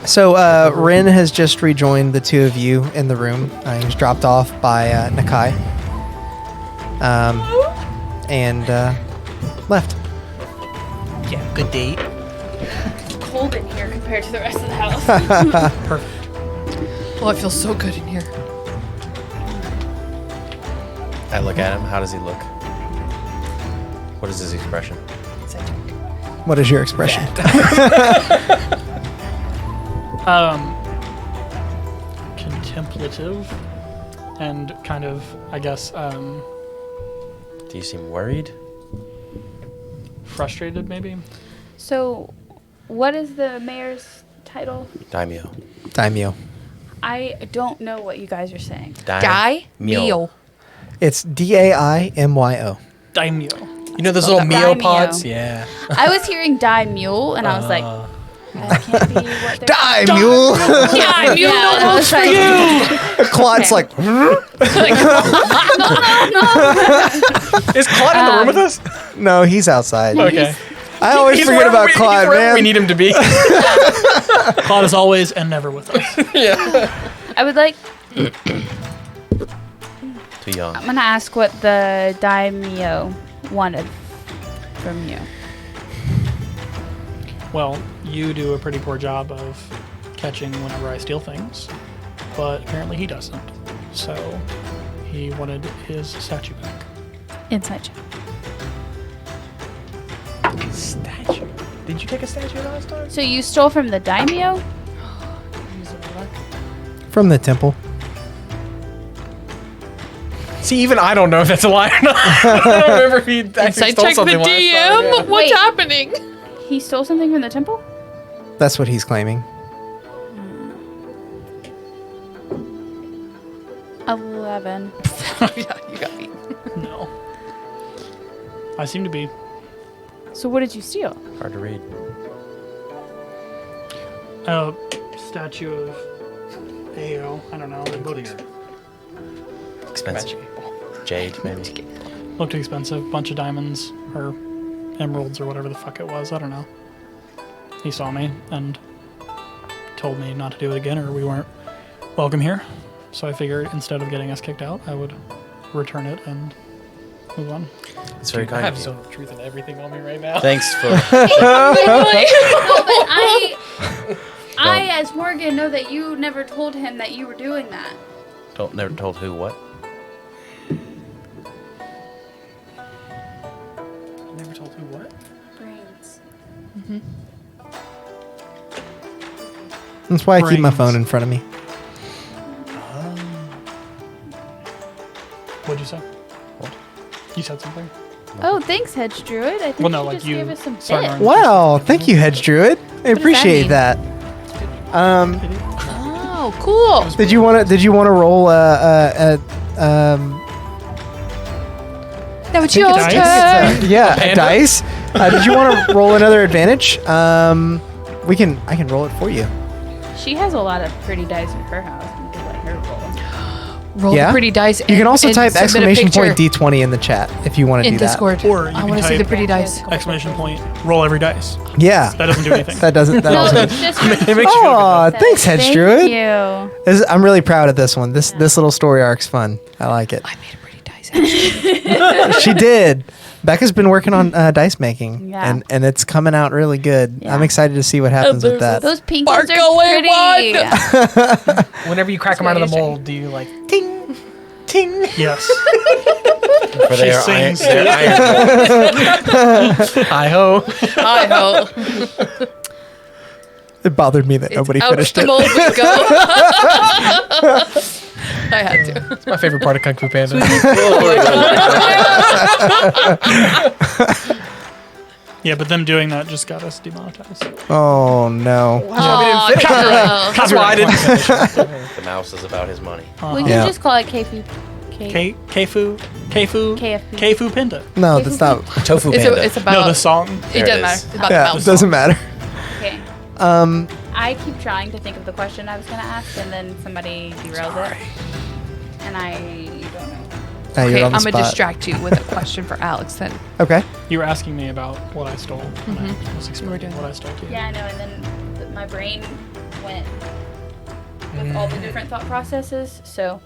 So Rin has just rejoined the two of you in the room. He was dropped off by Nakai. And left. Yeah, good date. It's cold in here compared to the rest of the house. Perfect. Oh, I feel so good in here. I look at him. How does he look? What is his expression? What is your expression? Contemplative and kind of, I guess, Do you seem worried? frustrated maybe. So, what is the mayor's title? Daimyo. Daimyo. I don't know what you guys are saying. Die meal. It's Daimyo. Daimyo. You know those little Mio Daimyo. pods? Yeah. I was hearing die mule, and I was like, that can't be what they're Daimyo! Die meal. Yeah, and I was like, Claude's Okay. like, Is Claude in the room with us? no, he's outside. Okay. I always He's forget wherever about we- Claude, he's wherever man. we need him to be. Claude is always and never with us. I would like, Too young. I'm going to ask what the daimyo wanted from you. Well, you do a pretty poor job of catching whenever I steal things, but apparently he doesn't. So he wanted his statue back. Inside check. Statue. Did you take a statue last time? So you stole from the daimyo? From the temple. See, even I don't know if that's a lie or not. I don't remember if he actually Inside stole check the something last time. DM. Yeah. What's Wait. happening? He stole something from the temple? That's what he's claiming. 11. Yeah, you got me. No. I seem to be. So what did you steal? Hard to read. A statue of Ao. I don't know. It Expensive. Jade, maybe. looked expensive. Bunch of diamonds or emeralds or whatever the fuck it was. I don't know. He saw me and told me not to do it again or we weren't welcome here. So I figured instead of getting us kicked out, I would return it and move on. It's very I kind have of you. zone of truth and everything on me right now. Thanks for... No, but I, as Morgan, know that you never told him that you were doing that. Never told who what? Never told who what? Brains. That's why I keep my Brains. phone in front of me. What'd you say? What? You said something? Oh, thanks, Hedge Druid. I think Well, no, you like just you gave us some started bits. on- Wow, thank you, Hedge Druid. I appreciate mean? that. Oh, cool. Did you want to roll That was your dice. turn. yeah, a panda? dice? Did you want to roll another advantage? I can roll it for you. She has a lot of pretty dice in her house. We could let her roll. Roll Yeah? the pretty dice. You can also type submit a exclamation point picture D20 in the chat if you want to in do that. Discord. Or you I can want to see type- the pretty dice. Exclamation point, roll every dice. Yeah, That doesn't do anything. that doesn't. That No, also. it's just. It makes you feel Oh, good. thanks, Hedge Thank Druid. you. I'm really proud of this one. This little story arc's fun. I like it. I made a pretty dice. Actually. She did. Becca's been working on dice making, Yeah. and it's coming out really good. Yeah. I'm excited to see what happens with that. Those pink ones are Sparkly pretty. Whenever you crack them out of the mold, do you like ting, ting? Yes. For their sings. their iron. Hi ho. I know. It bothered me that nobody Out finished the it. mold we go. I had to. It's my favorite part of Kung Fu Panda. Yeah, but them doing that just got us demonetized. Oh no! Oh, no. That's why I didn't finish. The mouse is about his money. We can Yeah. just call it Keifu. Keifu KFP. Pinta. No, that's not. Tofu It's, Panda. it's about. No, the song. It There it doesn't is. matter. It's about Yeah, the it mouse. doesn't matter. Okay. Um, I keep trying to think of the question I was going to ask, and then somebody derails it. And I don't know. you're Okay, on the I'm gonna spot. distract you with a question for Alex then. Okay. You were asking me about what I stole. And I was explaining doing what I stole to you. Yeah, I know. And then my brain went with all the different thought processes. So,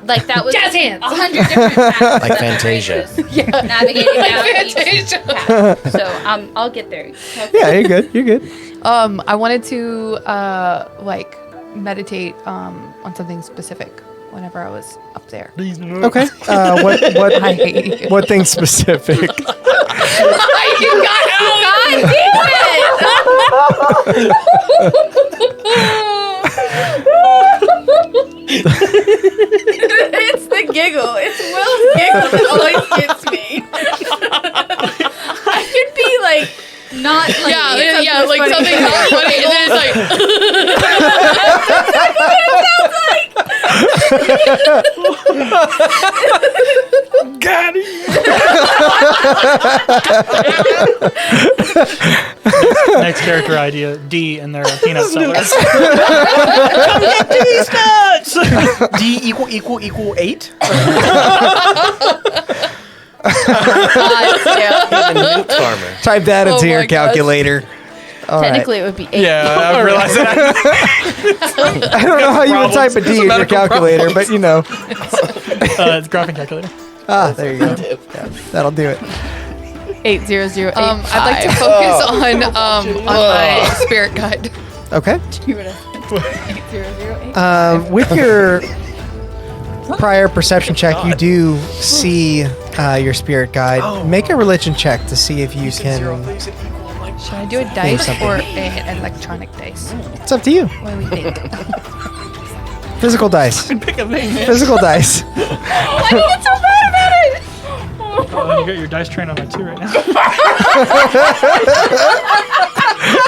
like that was Jazz hands. 100 different paths. Like that my brain Fantasia. was navigating down each Fantasia. path. So I'll get there. Yeah, you're good. You're good. I wanted to like meditate on something specific whenever I was up there. Okay. I What hate you. what thing specific? You got It's the giggle. It's Will's giggle that always gets me. I could be like not funny. yeah, like something not funny, and then it's like Got it. Next character idea: D and their peanut sellers. D equal 8. Newt farmer. Type that into Oh your my gosh. calculator. All right. Technically, it would be 8. Yeah, I realized that. I don't know how you would type a Problems. D in your Medical calculator, but you know. It's graphing calculator. Ah, there you go. Yeah, that'll do it. 80085. I'd like to focus on my spirit guide. Okay. 80085. With your prior perception check, you do see your spirit guide. Make a religion check to see if you can. Should I do a dice something. or an electronic dice? It's up to you. What do we think? Physical dice. Pick a thing. Physical dice. Oh, you got your dice train on that too right now.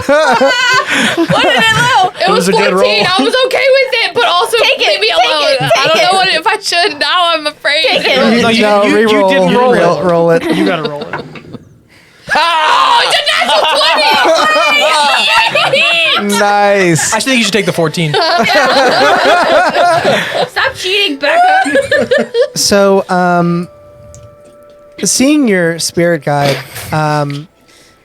What did it low? It was was a good 14. roll. I was okay with it, but also Take it, leave me take alone. it, I take don't it. know what if I should. Now I'm afraid. Take it. No, you re-roll. didn't roll it. Roll it. You gotta roll it. Oh, it's a natural 20! Nice. I think you should take the 14. Stop cheating, Becca. So, seeing your spirit guide, I'm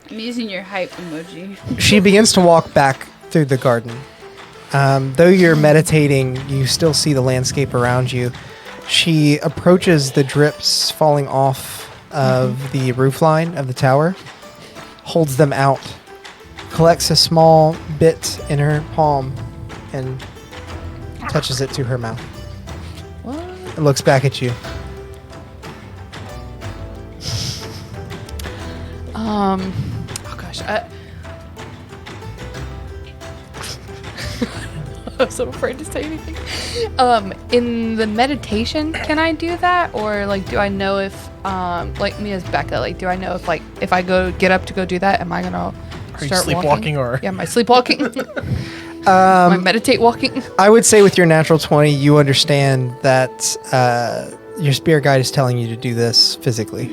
using your hype emoji. she begins to walk back through the garden. Though you're meditating, you still see the landscape around you. She approaches the drips falling off of the roofline of the tower, holds them out, collects a small bit in her palm, and touches it to her mouth. And looks back at you. Oh gosh. I'm so afraid to say anything. In the meditation, can I do that, or like, do I know if, like me as Becca, like, do I know if, like, if I get up to go do that, am I gonna you start sleepwalking walking? or- Yeah, am I sleepwalking? Am I meditate walking? I would say with your natural 20, you understand that your spirit guide is telling you to do this physically.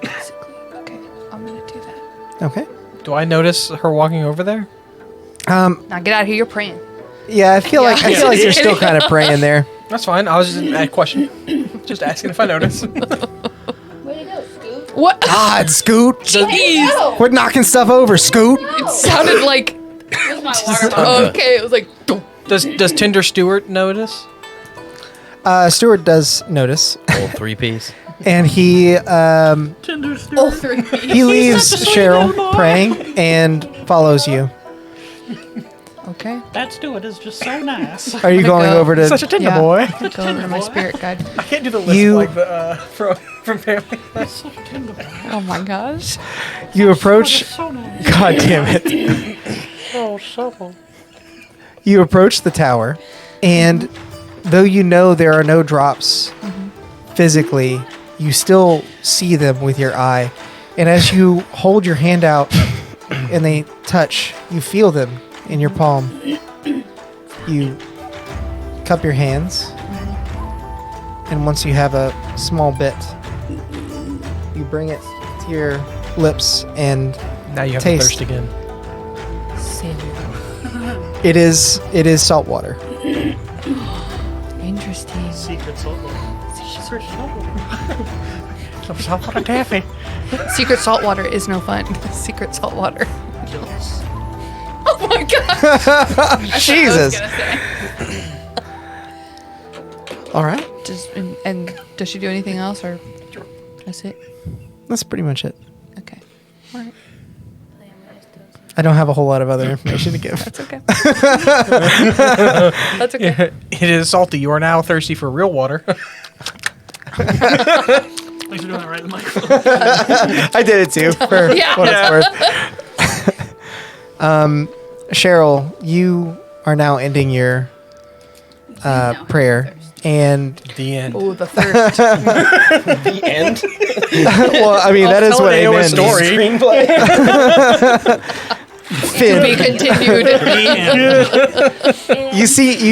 Basically, okay, I'm gonna do that. Okay. Do I notice her walking over there? Now get out of here. You're praying. Yeah, I feel like you're still kind of praying there. That's fine. I was just a question. Just asking if I notice. Way to go, Scoop. What? God, Scoot. Jeez. Quit knocking stuff over, Scoot. It sounded like. Where's my water bottle? Okay, it was like. Does Tinder Stewart notice? Stuart does notice, Old 3-piece. and he All 3. he leaves Cheryl praying and follows you. Okay. That Stewart is just so nice. Are you going go. over to? Such a Tinder Yeah. boy. Go over to my spirit guide. I can't do the list You- like the from Family. Oh my gosh. You approach. So nice. God damn it! So supple. You approach the tower, and though you know there are no drops physically, you still see them with your eye. And as you hold your hand out and they touch, you feel them in your palm. You cup your hands, and once you have a small bit, you bring it to your lips, and Now you have Taste. thirst again. it is salt water. Interesting. Secret salt water. Secret salt water. Some salt water taffy. Secret salt water is no fun. Secret salt water. Kills. Oh Oh my god. Jesus. I was gonna say. All right. And does she do anything else, or that's it? That's pretty much it. Okay. All right. I don't have a whole lot of other information to give. That's okay. That's okay. It is salty. You are now thirsty for real water. Thanks for doing that right in the microphone. I did it too, for Yeah. what it's worth. Cheryl, you are now ending your prayer. And The end. Oh, the thirst. The end. well, I mean that is tell what an AOS amen story. means. To be Finn, continued. you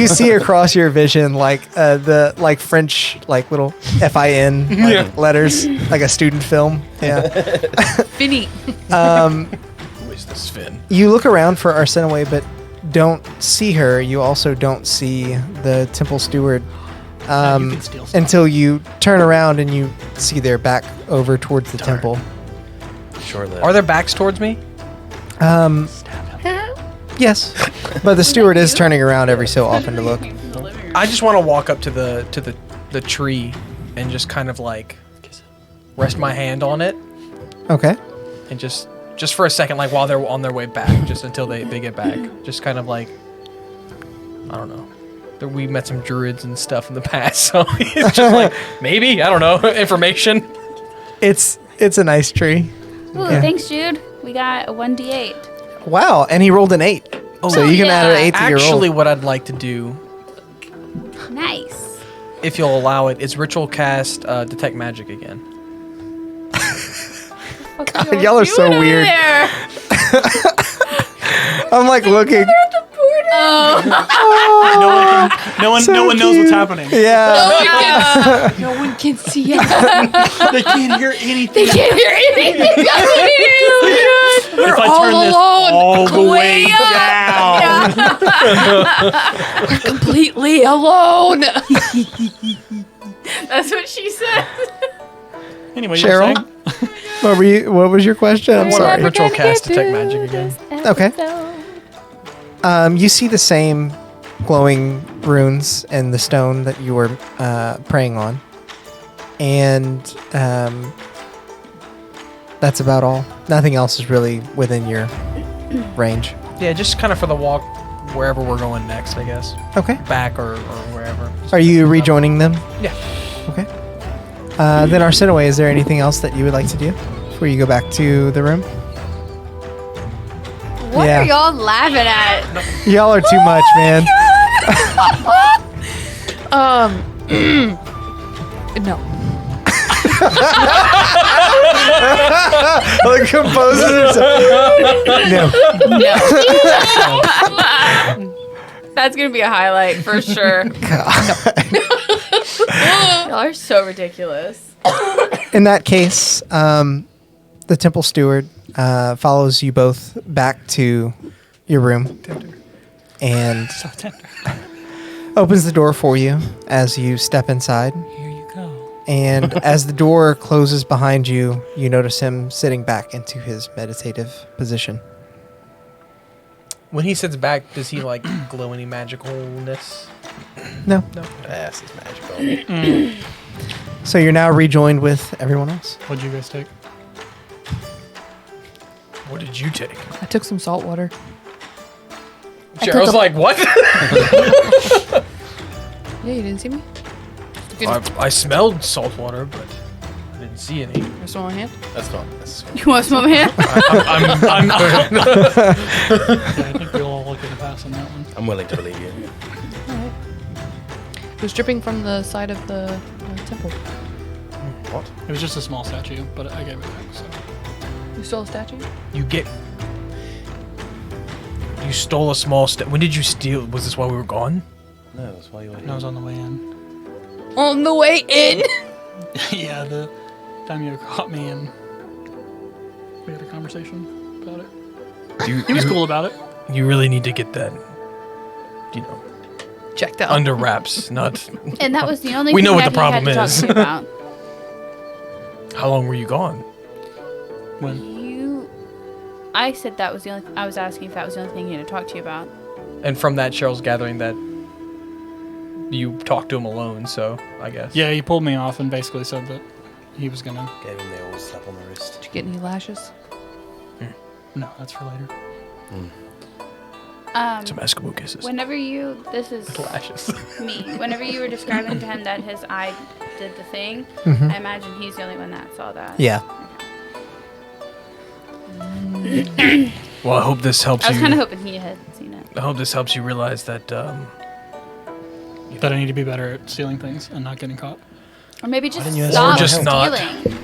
see across your vision like the like French like little FIN like, letters like a student film. Yeah. Finny. Who is this Finn? You look around for Arsenoe, but don't see her. You also don't see the temple steward You can steal stuff. until you turn around and you see their back over towards the temple. Short-lived. Are their backs towards me? Yes, but the steward is turning around every so often to look. I just want to walk up to the tree and just kind of like rest my hand on it Okay. and just for a second, like while they're on their way back, just until they get back. Just kind of like, I don't know. We met some druids and stuff in the past, so it's just like, maybe, I don't know, information. It's a nice tree. Ooh, Yeah. thanks, Jude. We got a 1d8. Wow, and he rolled an 8. So you can add an 8 to your roll. Actually, what I'd like to do, Nice. if you'll allow it, is ritual cast detect magic again. God, y'all are so weird. There. I'm like looking. Oh. No one So knows what's cute. happening. Yeah. No one can see it. They can't hear anything. Can't hear anything. If I all turn this alone. all the way Way down. Completely alone. That's what she said. Anyway, you Cheryl? were saying? What was your question? I'm We're sorry. never Ritual cast detect magic again. Okay. You see the same glowing runes in the stone that you were praying on. And that's about all. Nothing else is really within your range. Yeah, just kind of for the walk wherever we're going next, I guess. Okay. Back or wherever. Are you rejoining them? Yeah. Okay. Then Arsenoe, is there anything else that you would like to do before you go back to the room? What Yeah. are y'all laughing at? Y'all are too much, man. No. Like composes herself. No. That's gonna be a highlight for sure. Y'all are so ridiculous. In that case, the temple steward follows you both back to your room and So tender. opens the door for you as you step inside. Here you go. And as the door closes behind you, you notice him sitting back into his meditative position. When he sits back, does he like glow any magicalness? No. Ass is magical. So you're now rejoined with everyone else. What'd you guys take? What did you take? I took some salt water. Cheryl's like, what? Yeah, you didn't see me? Good. I smelled salt water, but I didn't see any. Just on my hand. That's not. That's You want some of him? I'm Yeah, I think we'll all get a pass on that one. I'm willing to believe you. It was dripping from the side of the temple. What? It was just a small statue, but I gave it back, so. You stole a statue? You stole a small when did you steal? Was this while we were gone? No, that's why you were I was on the way in. On the way in. Yeah, the time you caught me and we had a conversation about it. He was cool about it. You really need to get that, Checked out. under wraps. Not. And that was the only We thing know what that the he had problem to is. talk to me about. How long were you gone? When You I said that was the only. I was asking if that was the only thing he had to talk to you about. And from that, Cheryl's gathering that you talked to him alone. So I guess. Yeah, he pulled me off and basically said that he was gonna. Gave him the old slap on the wrist. Did you get any lashes? No, that's for later. Some Eskimo kisses. Whenever you, this is Lashes. me. Whenever you were describing to him that his eye did the thing, Mhm. I imagine he's the only one that saw that. Yeah. Well, I hope this helps I was you. kind of hoping he had seen it. I hope this helps you realize that. That I need to be better at stealing things and not getting caught. Or maybe just didn't you ask stop for help? Or just not. stealing.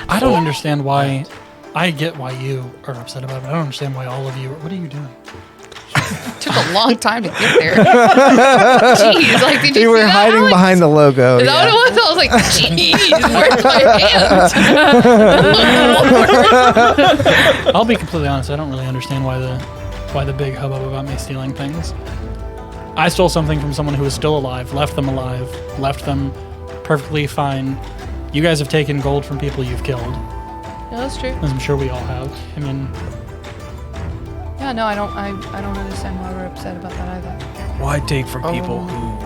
I don't understand why. I get why you are upset about it. I don't understand why all of you. What are you doing? Took a long time to get there. Jeez, like did you You see were that, hiding Alex? behind the logo. Is that yeah. what it was? I was like, jeez, where's my hand? I'll be completely honest. I don't really understand why the big hubbub about me stealing things. I stole something from someone who was still alive, left them perfectly fine. You guys have taken gold from people you've killed, Yeah, that's true. as I'm sure we all have. I mean, Yeah, no, I don't understand why we're upset about that either. Why take from people who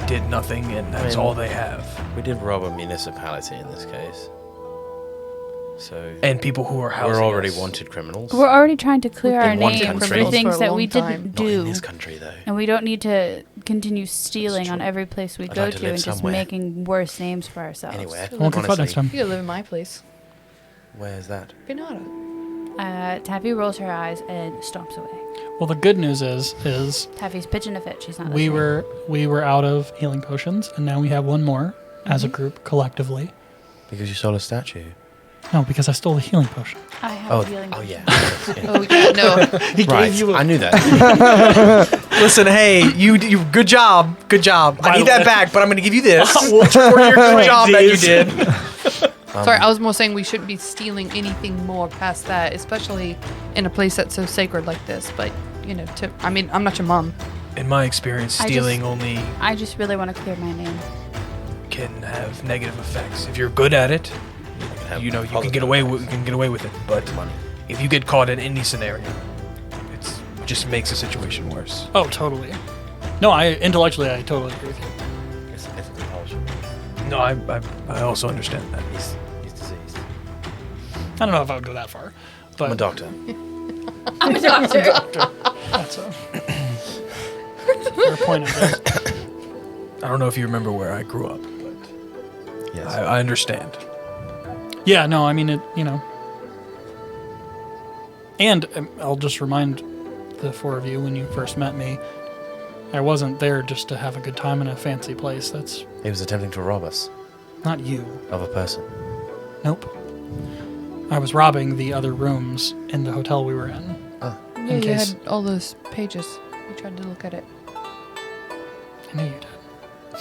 did nothing and that's all they have? We did rob a municipality in this case. So And people who are housing we're already us. wanted criminals. We're already trying to clear our In one names country. for For things a that long we time. didn't Not in do. this country, though. And we don't need to continue stealing on every place we I'd go like to to live and just somewhere. making worse names for ourselves. Anywhere. I won't get caught next honestly. time. You could live in my place. Where's that? Pinata. Taffy rolls her eyes and stomps away. Well, the good news is Taffy's pitching a fit. She's not we listening. were out of healing potions, and now we have one more as a group collectively. Because you stole a statue. No, because I stole the healing potion. I have Oh, a feeling. oh yeah. Oh yeah, no. Right. I knew that. Listen, hey, you good job. Good job. By I need the that way- back, but I'm going to give you this for your good job that you did. Sorry, I was more saying we shouldn't be stealing anything more past that, especially in a place that's so sacred like this. But you know, I'm not your mom. In my experience, I stealing just- only I just really want to clear my name. can have negative effects. If you're good at it, you know, you can get away with it. But money. if you get caught in any scenario, it just makes the situation worse. Oh, totally. No, I totally agree with you. It's compulsion. No, I also understand that. He's diseased. I don't know if I would go that far, but I'm a doctor. I'm a doctor. that's a fair point. I guess. I don't know if you remember where I grew up, but Yes. I understand. Yeah, no, I mean it. You know, and I'll just remind the four of you when you first met me, I wasn't there just to have a good time in a fancy place. That's He was attempting to rob us not you. of a person. Nope. I was robbing the other rooms in the hotel we were in. Yeah, In you case- had all those pages. You tried to look at it. I knew you did.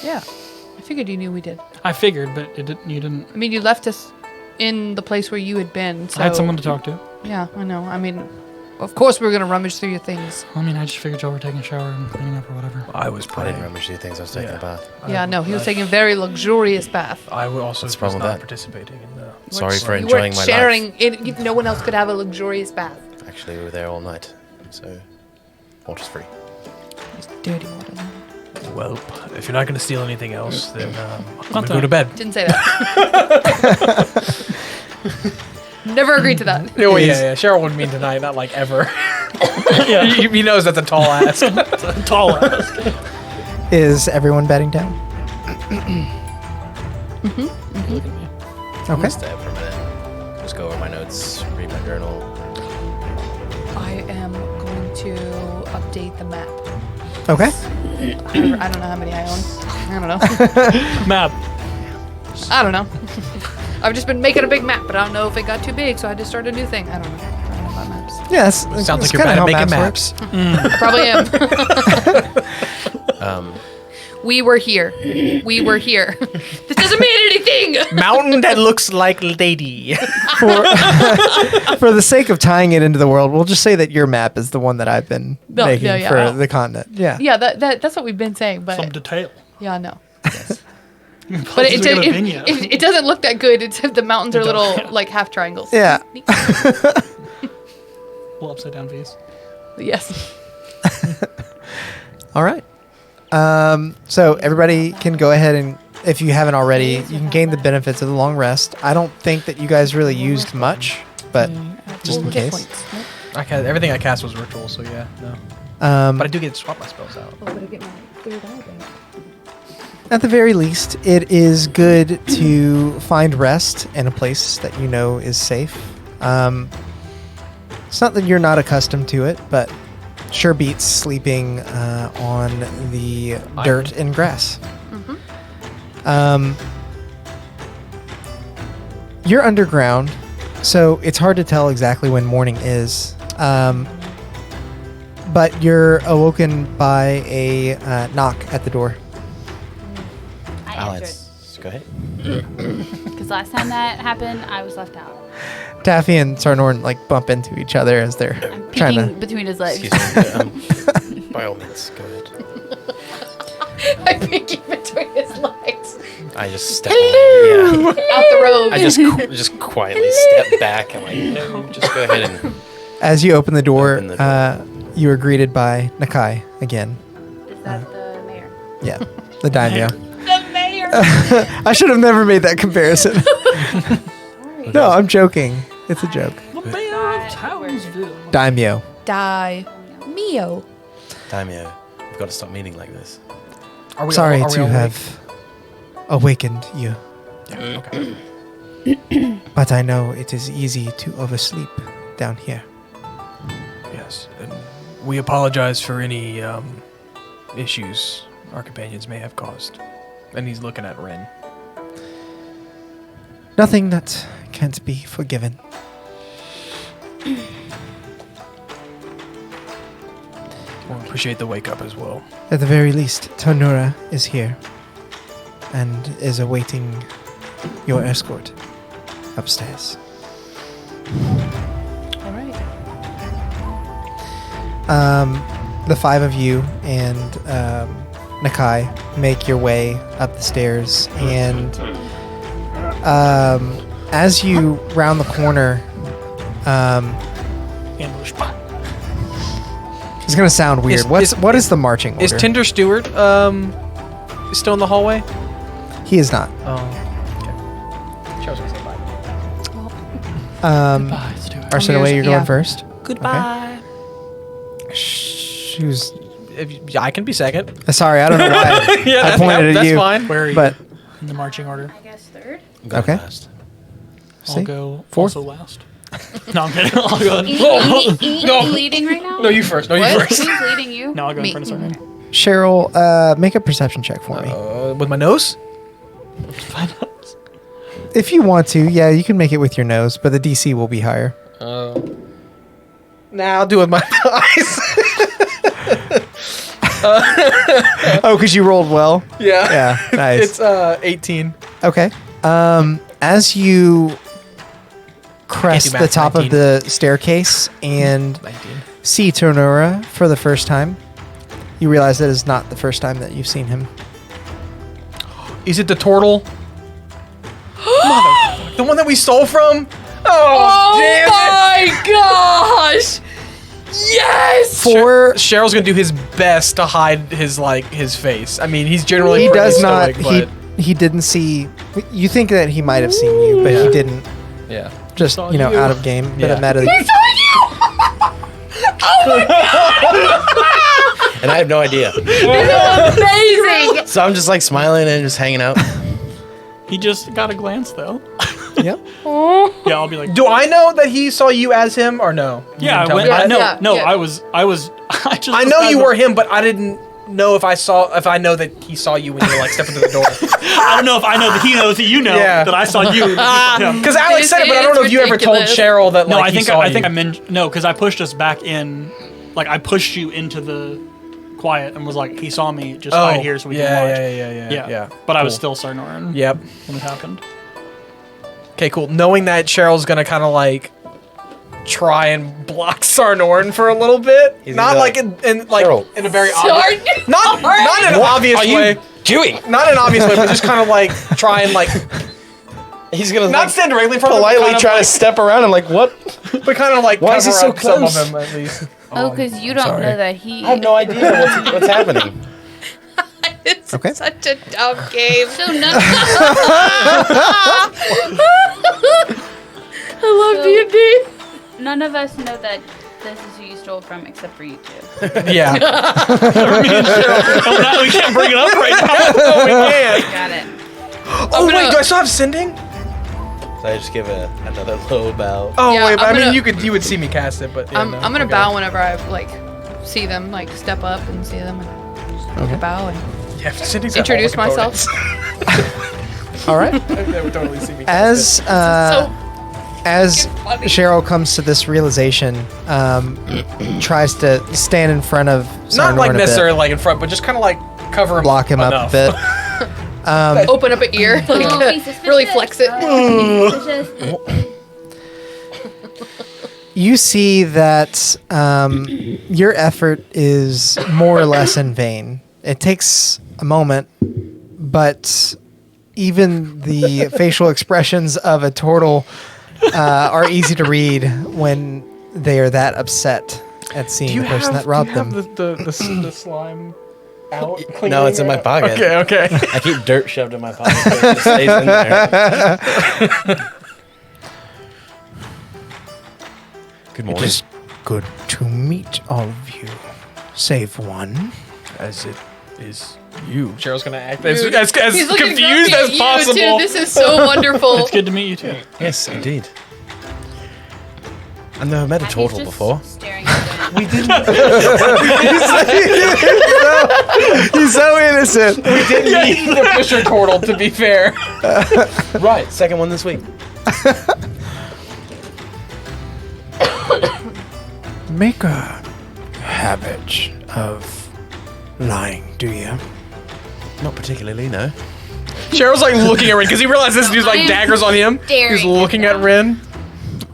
Yeah, I figured you knew we did. I figured, but it didn't. You didn't. I mean, you left us in the place where you had been. So I had someone to talk to. Yeah, I know. I mean, of course we were gonna rummage through your things. I mean, I just figured y'all were taking a shower and cleaning up or whatever. I was I didn't praying. remember these things. I was taking Yeah. a bath. Yeah, no, he was taking a very luxurious bath. I also What's was the problem not with that? participating in the. Sorry for You enjoying weren't my sharing life. it. No one else could have a luxurious bath. Actually, we were there all night, so water's free. It's dirty water. Well, if you're not going to steal anything else, then I'm going Not to go to bed. Didn't say that. Never agreed to that. Oh, yeah. Cheryl wouldn't mean tonight, not like ever. Yeah, he knows that's a tall ask. Tall ass. Is everyone bedding down? Look at me. Okay. Stay up for a minute. Just go over my notes, read my journal. I am going to update the map. Okay. I don't know how many I own. I don't know. Map. I don't know. I've just been making a big map, but I don't know if it got too big, so I had to start a new thing. I don't know. I don't know about maps. Yes. Sounds like you're bad at making maps. I probably am. We were here. We were here. This doesn't mean anything. Mountain that looks like lady. For the sake of tying it into the world, we'll just say that your map is the one that I've been No, making yeah, yeah. for the continent. Yeah. Yeah, that's what we've been saying, but Some detail. yeah, no. But Places we haven't been yet. it doesn't look that good. It's the mountains are little like half triangles. Yeah. Little upside down V's. Yes. All right. So everybody can go ahead and, if you haven't already, you can gain the benefits of the long rest. I don't think that you guys really used much, but just in Hit case. points. Nope. Everything I cast was ritual, so yeah, no. But I do get to swap my spells out. At the very least, it is good to find rest in a place that you know is safe. It's not that you're not accustomed to it, but sure beats sleeping on the dirt and grass. You're underground, so it's hard to tell exactly when morning is. But you're awoken by a knock at the door. I answered. Alex, go ahead. Because last time that happened, I was left out. Taffy and Sarnorn like bump into each other as they're I'm trying peeking to. between his legs. Excuse me. By all means, go ahead. I'm peeking between his legs. I just step yeah. Out the road. I just quietly step back and like, no, just go ahead and As you open the door, Open the door. You are greeted by Nakai again. Is that the mayor? Yeah, the daimyo. The mayor! I should have never made that comparison. No, I'm joking. It's a joke. The mayor of Townsville. Daimyo. Die. Mio. Daimyo, we've got to stop meeting like this. Are we Sorry all, are we to all have awakened you, awake? Yeah, okay. but I know it is easy to oversleep down here. Yes, and we apologize for any issues our companions may have caused. And he's looking at Ren. Nothing that can't be forgiven. We'll appreciate the wake up as well. At the very least, Tonura is here and is awaiting your escort upstairs. All right. The five of you and Nakai make your way up the stairs, and as you round the corner, Ambush. it's gonna sound weird. Is- What is the marching order? Is Tinder Stewart still in the hallway? He is not. Oh, okay. She was gonna say bye. Bye, Stuart. Arsene, you're Yeah. going first. Goodbye. Shoes. I can be second. Sorry, I don't know why Yeah, I pointed at that's you. fine. Where are you But in the marching order? I guess third. Go Okay. Last. I'll See? go Fourth. also last. No, I'm kidding. I'll go. No. Leading right now? No, you first. No, you What? first. Who's leading you? No, I'll go in Me. front of Sargon. Cheryl, make a perception check for me. With my nose? If you want to, yeah, you can make it with your nose, but the DC will be higher. Nah, I'll do it with my eyes. Oh, because you rolled well. Yeah. Yeah, nice. It's 18. Okay. As you crest math, the top 19. of the staircase and 19. see Tonura for the first time, you realize that is not the first time that you've seen him. Is it the turtle? Motherfucker. The one that we stole from? Oh, damn my gosh! Yes! For Cheryl's gonna do his best to hide his face. I mean, he's generally he pretty does not. stoic, He didn't see. You think that he might have seen you, but he didn't. yeah. Just saw you know, you. out of game. But Yeah. it mattered. And I have no idea. Amazing! So I'm just like smiling and just hanging out. He just got a glance though. Yep. Yeah, I'll be like. Do I know that he saw you as him or no? You Yeah, didn't tell when, me that? no, Yeah, no, yeah. I was. I just. I know you were him, but I didn't know if I know that he saw you when you were like stepping through the door. I don't know if I know that he knows that you know Yeah. that I saw you. Yeah. Because Alex said it, but I don't know if you ever told ridiculous. Cheryl that No, like I he think saw I you. think I meant no, because I pushed us back in, like I pushed you into the quiet and was like, he saw me, just hide here so we can watch. yeah. But I was Cool. still Sarnoran Yep. when it happened. Okay, cool. Knowing that Cheryl's gonna kind of like try and block Sarnorn for a little bit, He's not gonna like be in like Cheryl. in a very obvious, not in an obvious Are you way. doing? Not in an obvious way, but just kind of like try and like He's gonna not like, stand directly in front politely of him, try to step around and like, what? but kind of like Why is he cover so up some close? of them at least. Oh, because you don't know that he. I have no idea what's happening. It's Okay. such a dumb game. So none, I love D&D. none of us know that this is who you stole from, except for you two. Yeah. We can't bring it up right now. Oh, we can. Got it. Oh wait, do I still have sending? So I just give another low bow. Oh Yeah, wait, but I'm I mean gonna- you would see me cast it, but yeah, I'm no, gonna okay. bow whenever I like see them, like step up and see them, and Okay. bow and Yeah, sending's got introduce all the myself. components. All right. They would totally see me. Cast As funny. Cheryl comes to this realization, tries to stand in front of it. Not like Sarnorn a bit, necessarily like in front, but just kind of like cover him. block him enough. up a bit. Open up an ear, like Oh, be suspicious. really flex it. Be suspicious. You see that your effort is more or less in vain. It takes a moment, but even the facial expressions of a turtle are easy to read when they are that upset at seeing the person that robbed them. the slime out? No, it's in my pocket. Okay. I keep dirt shoved in my pocket. So it just stays in there. Good It morning. is good to meet all of you, save one. As it is you. Cheryl's gonna act as He's looking confused grumpy as at you, possible. Too. This is so wonderful. It's good to meet you too. Yes, indeed. I've never met a He's turtle just before. Staring at them. We didn't. He's so innocent. We didn't need the Fisher turtle, to be fair. Right, second one this week. Make a habit of lying, do you? Not particularly, no. Cheryl's like looking at Ren because he realized this dude's like I'm daggers on him. staring He's at looking at them. Ren.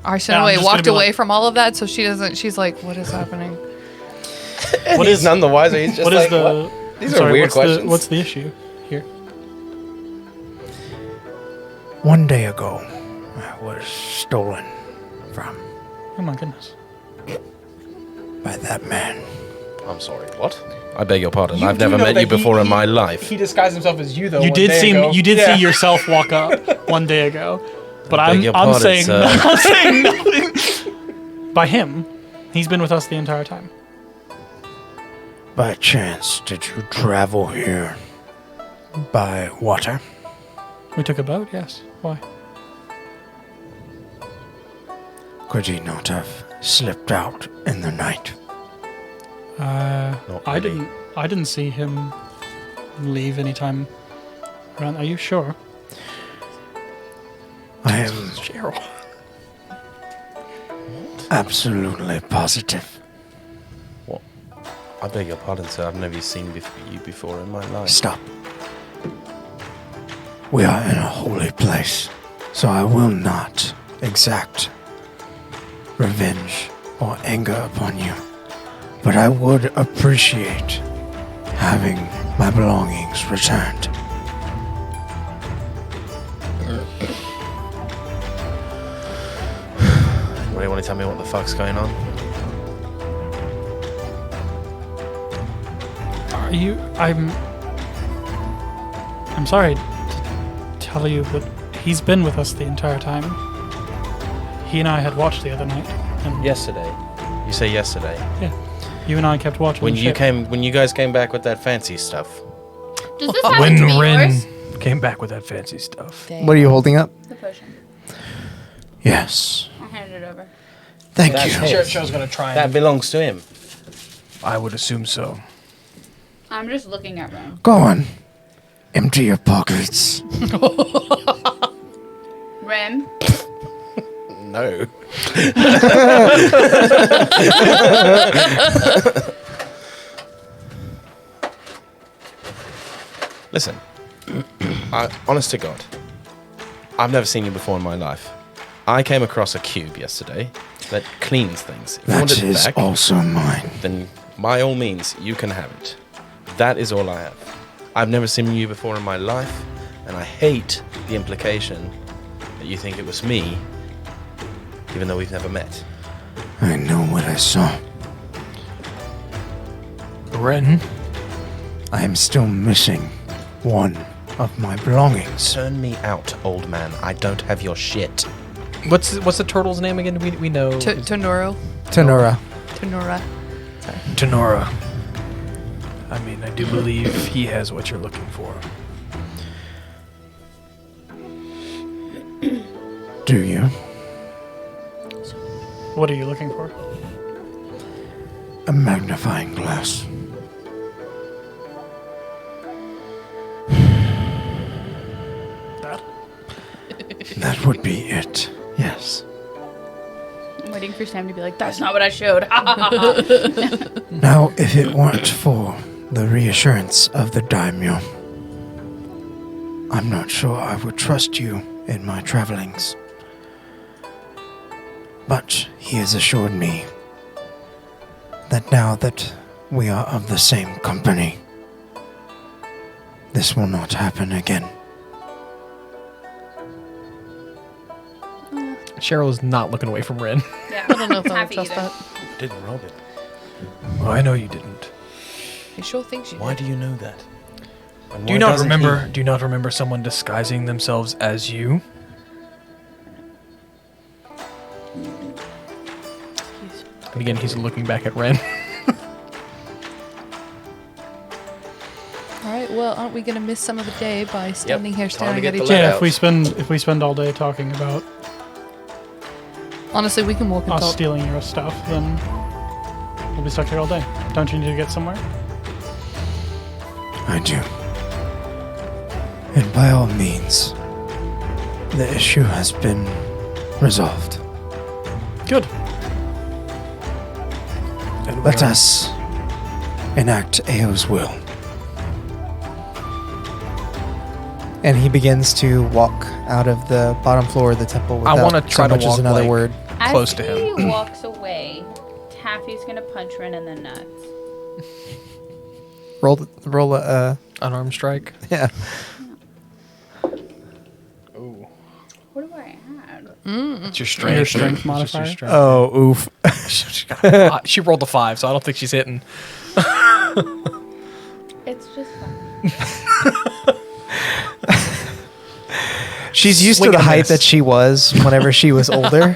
Arsene Yeah, I'm just gonna walked be away like- from all of that, so she doesn't. She's like, "What is happening?" What is none the wiser? He's just What like, is the? what? These sorry, are weird what's questions. what's the issue here? One day ago, I was stolen from Oh my goodness. by that man. I'm sorry, what? I beg your pardon. You I've do never know met that you before he- in my life. He disguised himself as you though. You one did day see ago. you did Yeah. see yourself walk up one day ago, but I beg your I'm pardon, saying sir. I'm saying nothing. By him, he's been with us the entire time. By chance, did you travel here by water? We took a boat. Yes. Why? Could he not have slipped out in the night? Not I really. didn't see him leave anytime around. Are you sure? I am Cheryl. absolutely positive. I beg your pardon, sir. I've never seen you before in my life. Stop. We are in a holy place, so I will not exact revenge or anger upon you. But I would appreciate having my belongings returned. What do you want to tell me what the fuck's going on? Are you? I'm sorry to tell you, but he's been with us the entire time. He and I had watched the other night, and Yesterday. You say yesterday. yeah, you and I kept watching. When the you ship. when you guys came back with that fancy stuff. Does this happen to be yours? Came back with that fancy stuff. What are you holding up? The potion. Yes. I'll hand it over. Thank That's you. his. Cheryl's gonna try That and. belongs to him. I would assume so. I'm just looking at Ren. Go on. Empty your pockets. Ren, No. Listen, honest to God, I've never seen you before in my life. I came across a cube yesterday that cleans things. If you want That it is back, also mine. then by all means, you can have it. That is all I have. I've never seen you before in my life, and I hate the implication that you think it was me, even though we've never met. I know what I saw. Ren, I am still missing one of my belongings. Turn me out, old man. I don't have your shit. what's the turtle's name again? We know. Tonoro. Tenora. Tonora. Tenora. I mean, I do believe he has what you're looking for. Do you? What are you looking for? A magnifying glass. That? That would be it. Yes. I'm waiting for Sam to be like, that's not what I showed. Now, if it weren't for the reassurance of the daimyo, I'm not sure I would trust you in my travelings. But he has assured me that now that we are of the same company, this will not happen again. Cheryl is not looking away from Ren. Yeah, I don't know if I would Happy trust either. that. Didn't rob it. Well, I know you didn't. He sure thinks you Why did. do you know that? And Do you why not doesn't remember? he? Do you not remember someone disguising themselves as you? And again, he's looking back at Ren. All right. Well, aren't we gonna miss some of the day by standing here Time to staring get at the each Let other? Yeah, out. if we spend all day talking about Honestly, we can walk and us talk. stealing your stuff, then we'll be stuck here all day. Don't you need to get somewhere? I do. And by all means, the issue has been resolved. Good. And Let us enact Ao's will. And he begins to walk out of the bottom floor of the temple I without wanna try so to much as walk, another like- word. close to As him. he walks away, Taffy's gonna punch Ren in the nuts. Roll a, Unarmed strike. yeah. Ooh. What do I add? It's your strength. Your strength It's just your modifier? strength. Oh, oof. She rolled a 5, so I don't think she's hitting. It's just fun. She's used Swing to the and height miss. that she was whenever she was older.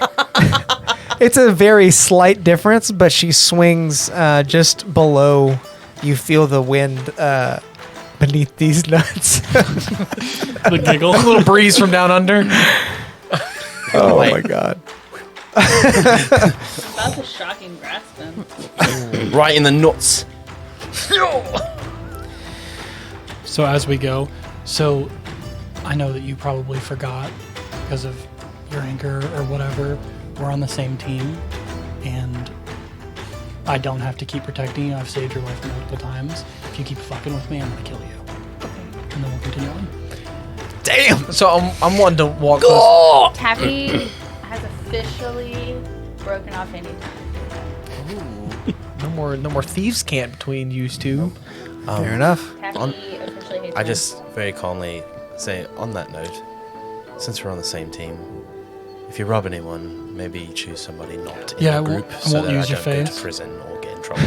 It's a very slight difference, but she swings just below. You feel the wind beneath these nuts. The giggle. A little breeze from down under. Oh my god. That's a shocking grasp then. Right in the nuts. So as we go, so I know that you probably forgot because of your anger or whatever. We're on the same team, and I don't have to keep protecting you. I've saved your life multiple times. If you keep fucking with me, I'm gonna kill you. And then we'll continue on. Damn. So I'm wanting to walk. Close. Taffy has officially broken off any time. No more thieves' camp between you two. Fair enough. Taffy On- officially hates I Ren. just very calmly say, on that note, since we're on the same team, if you rob anyone, maybe choose somebody not in Yeah, the I group won't- I so won't that use I your don't go to face. prison or get in trouble.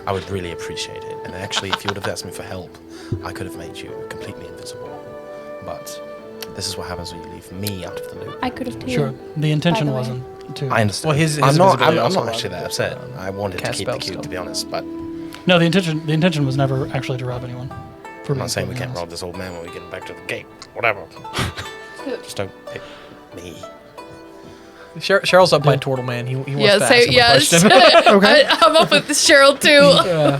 I would really appreciate it. And actually, if you would have asked me for help, I could have made you completely invisible. But this is what happens when you leave me out of the loop. I could have too. Sure. The intention By the way. wasn't to. I understand. Well, his I'm not. invisibility I'm also not allowed actually him that to, upset. I wanted to cast keep the spells cube, still. to be honest. But No, the intention was never actually to rob anyone. I'm not saying we can't rob this old man when we get him back to the gate. Whatever. Good. Just don't pick me. Cheryl's up by Turtle Man. He wants Yeah, to say ask him a yes. question. Okay. I'm up with Cheryl too. Yeah.